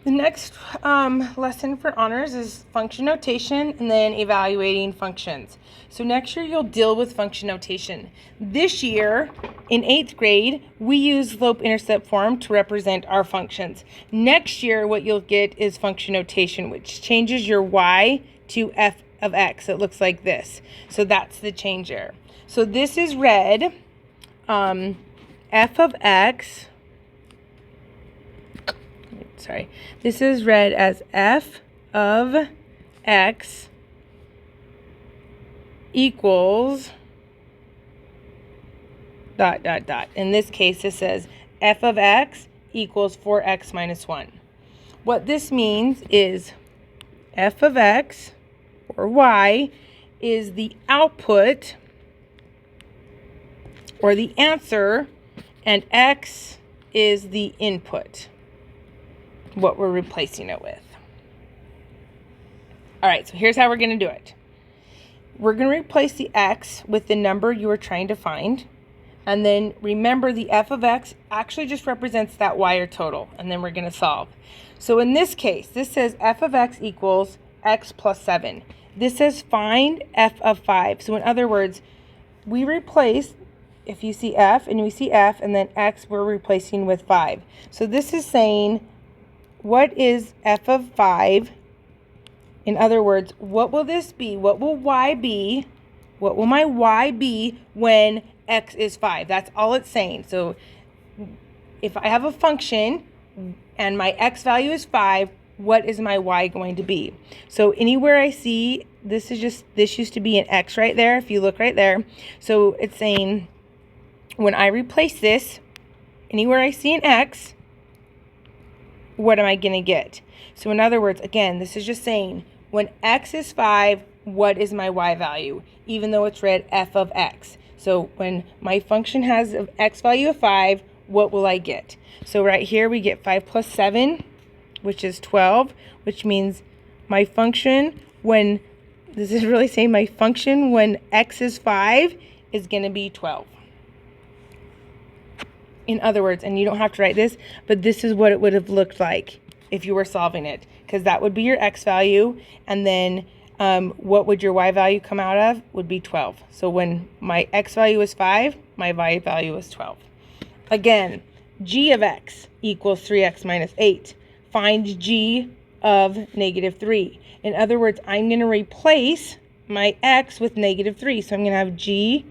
The next lesson for honors is function notation and then evaluating functions. So next year you'll deal with function notation. This year, in 8th grade, we use slope-intercept form to represent our functions. Next year, what you'll get is function notation, which changes your y to f of x. It looks like this. So that's the change there. So this is red, f of x. This is read as f of x equals ... In this case, this says f of x equals 4x minus 1. What this means is f of x, or y, is the output, or the answer, and x is the input, what we're replacing it with. All right, so here's how we're going to do it. We're going to replace the x with the number you were trying to find. And then remember, the f of x actually just represents that y, or total. And then we're going to solve. So in this case, this says f of x equals x plus 7. This says find f of 5. So in other words, we replace, if you see f and we see f, and then x we're replacing with 5. So this is saying, what is f of 5? In other words, what will this be? What will y be? What will my y be when x is 5? That's all it's saying. So if I have a function and my x value is 5, what is my y going to be? So anywhere I see, this used to be an x right there, if you look right there. So it's saying, when I replace this, anywhere I see an x, what am I going to get? So in other words, again, this is just saying, when x is 5, what is my y value? Even though it's read f of x. So when my function has an x value of 5, what will I get? So right here we get 5 plus 7, which is 12, which means my function when, this is really saying my function when x is 5 is going to be 12. In other words, and you don't have to write this, but this is what it would have looked like if you were solving it, because that would be your x value, and then what would your y value come out of? Would be 12. So when my x value is 5, my y value is 12. Again, g of x equals 3x minus 8. Find g of negative 3. In other words, I'm going to replace my x with negative 3. So I'm going to have g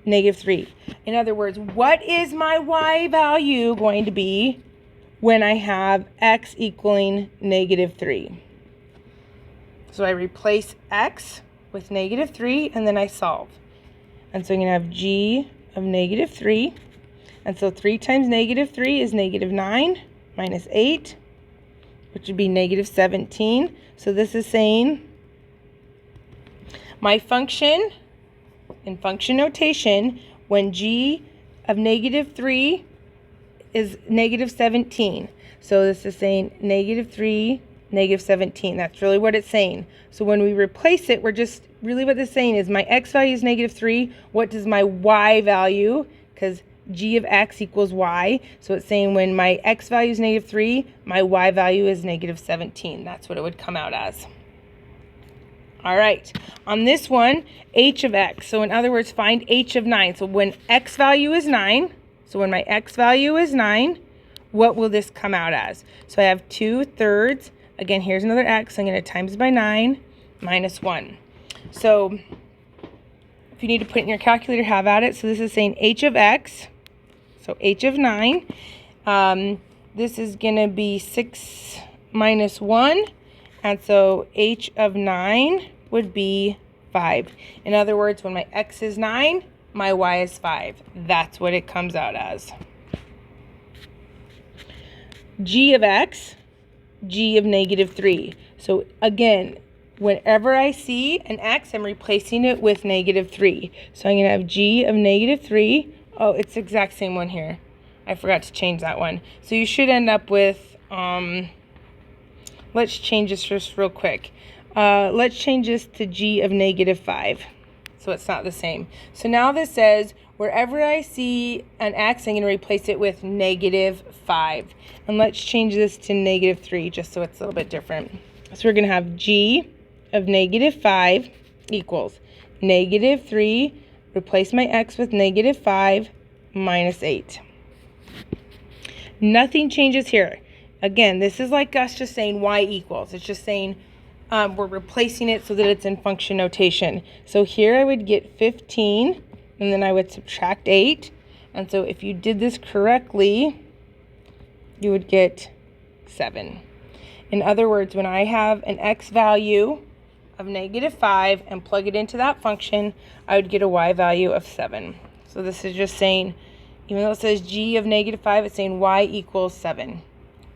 negative 3. In other words, what is my y value going to be when I have x equaling negative 3? So I replace x with negative 3, and then I solve. And so I'm going to have g of negative 3. And so 3 times negative 3 is negative 9 minus 8, which would be negative 17. So this is saying my function, in function notation, when g of negative 3 is negative 17. So this is saying negative 3, negative 17. That's really what it's saying. So when we replace it, we're just, really what it's saying is my x value is negative 3. What does my y value, because g of x equals y, so it's saying when my x value is negative 3, my y value is negative 17. That's what it would come out as. All right, on this one, h of x. So in other words, find h of 9. So when x value is 9, so when my x value is 9, what will this come out as? So I have 2/3. Again, here's another x. I'm going to times by 9 minus 1. So if you need to put it in your calculator, have at it. So this is saying h of x. So h of 9. This is going to be 6 minus 1. And so h of 9 would be 5. In other words, when my x is 9, my y is 5. That's what it comes out as. G of x, g of negative 3. So again, whenever I see an x, I'm replacing it with negative 3. So I'm going to have g of negative 3. Oh, it's the exact same one here. I forgot to change that one. So you should end up with, let's change this just real quick. Let's change this to g of negative 5. So it's not the same. So now this says Wherever I see an x, I'm going to replace it with -5. And let's change this to -3 just so it's a little bit different. So we're going to have g of -5 equals -3, replace my x with -5, minus 8. Nothing changes here. Again, this is like us just saying y equals. It's just saying we're replacing it so that it's in function notation. So here I would get 15, and then I would subtract 8. And so if you did this correctly, you would get 7. In other words, when I have an x value of -5 and plug it into that function, I would get a y value of 7. So this is just saying, even though it says g of -5, it's saying y equals 7.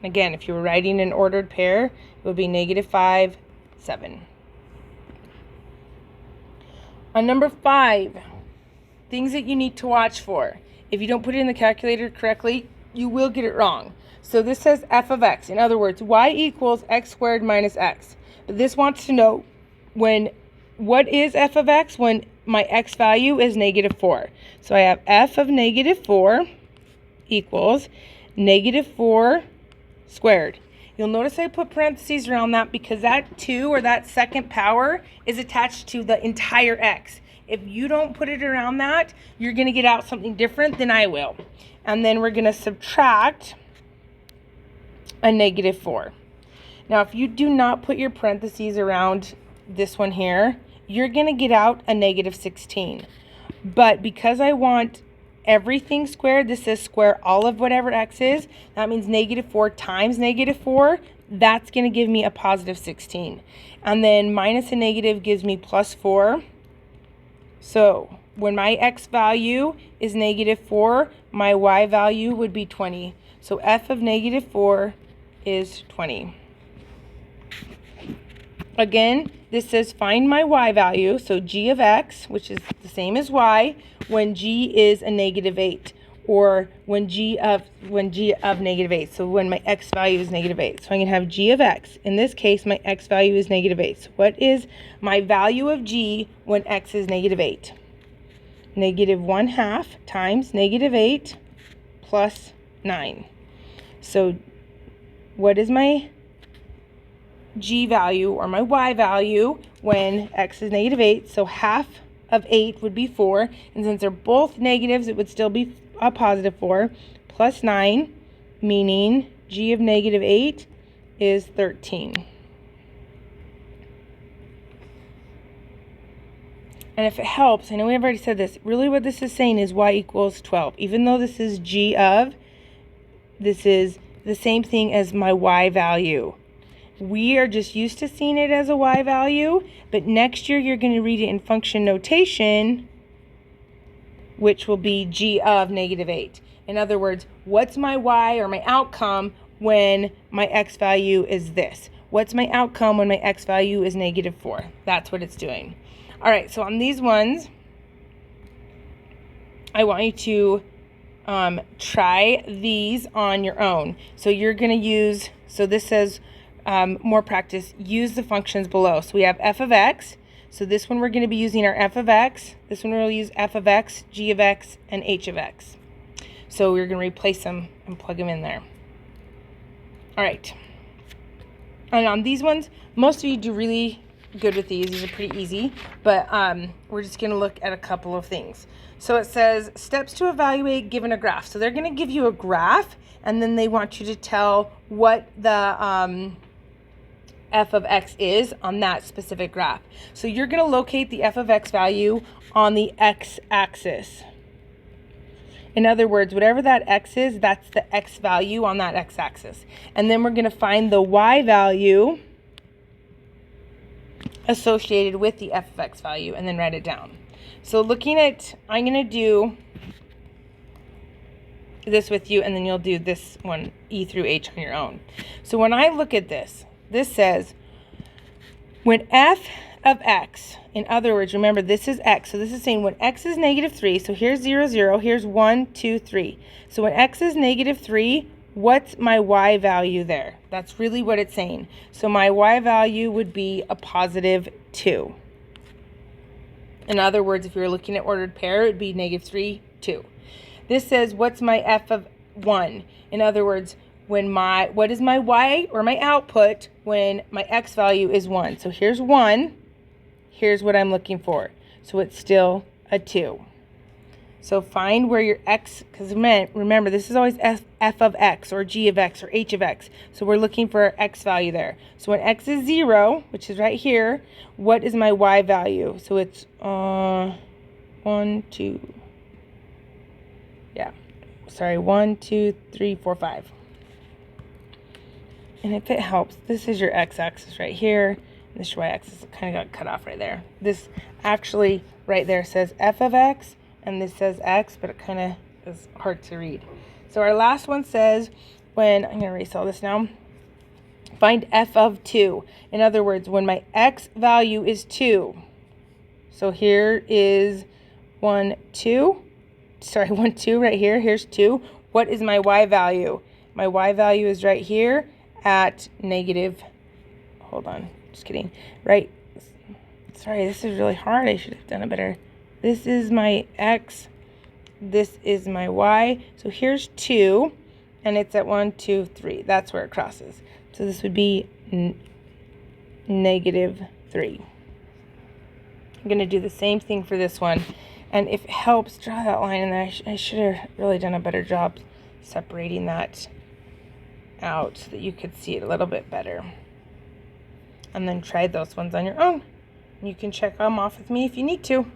Again, if you were writing an ordered pair, it would be -5, 7. On number 5, things that you need to watch for. If you don't put it in the calculator correctly, you will get it wrong. So this says f of x. In other words, y equals x squared minus x. But this wants to know what is f of x when my x value is -4. So I have f of -4 equals -4 squared. You'll notice I put parentheses around that because that 2 or that second power is attached to the entire x. If you don't put it around that, you're going to get out something different than I will. And then we're going to subtract a -4. Now, if you do not put your parentheses around this one here, you're going to get out a -16. But because I want everything squared, this says square all of whatever x is. That means -4 times -4. That's going to give me a +16. And then minus a negative gives me +4. So when my x value is -4, my y value would be 20. So f of -4 is 20. Again, this says find my y value, so g of x, which is the same as y, when g is a -8, or when g of -8. So when my x value is -8. So I'm going to have g of x. In this case, my x value is -8. So what is my value of g when x is -8? -1/2 times -8 plus 9. So what is my g value or my y value when x is -8? So half of 8 would be 4, and since they're both negatives, it would still be a +4, plus 9, meaning g of -8 is 13. And if it helps, I know we've already said this, really what this is saying is y equals 12. Even though this is g of, this is the same thing as my y value. We are just used to seeing it as a y value, but next year you're going to read it in function notation, which will be g of -8. In other words, what's my y or my outcome when my x value is this? What's my outcome when my x value is -4? That's what it's doing. All right, so on these ones, I want you to try these on your own. So you're going to use, so this says more practice, use the functions below. So we have f of x. So this one we're going to be using our f of x. This one we'll use f of x, g of x, and h of x. So we're going to replace them and plug them in there. All right. And on these ones, most of you do really good with these. These are pretty easy, but we're just going to look at a couple of things. So it says steps to evaluate given a graph. So they're going to give you a graph, and then they want you to tell what the f of x is on that specific graph. So you're going to locate the f of x value on the x-axis. In other words, whatever that x is, that's the x value on that x-axis. And then we're going to find the y value associated with the f of x value and then write it down. So looking at, I'm going to do this with you, and then you'll do this one, E through H, on your own. So when I look at this, this says when f of x, in other words, remember this is x, so this is saying when x is -3, so here's 0, 0, here's 1, 2, 3. So when x is -3, what's my y value there? That's really what it's saying. So my y value would be a +2. In other words, if you were looking at ordered pair, it would be -3, 2. This says, what's my f of 1? In other words, what is my y or my output when my x value is 1? So here's 1. Here's what I'm looking for. So it's still a 2. So find where your x, because remember, this is always f of x or g of x or h of x. So we're looking for our x value there. So when x is 0, which is right here, what is my y value? So it's 1, 2, yeah. Sorry, 1, 2, 3, 4, 5. And if it helps, this is your x-axis right here. And this y-axis kind of got cut off right there. This actually right there says f of x. And this says x, but it kind of is hard to read. So our last one says, I'm going to erase all this now, find f of 2. In other words, when my x value is 2. So here is 1, 2 right here. Here's 2. What is my y value? My y value is right here at negative, hold on, just kidding. Right, sorry, this is really hard. I should have done it better. This is my x, this is my y. So here's 2, and it's at 1, 2, 3. That's where it crosses. So this would be negative 3. I'm going to do the same thing for this one. And if it helps, draw that line in there. I should have really done a better job separating that out so that you could see it a little bit better. And then try those ones on your own. You can check them off with me if you need to.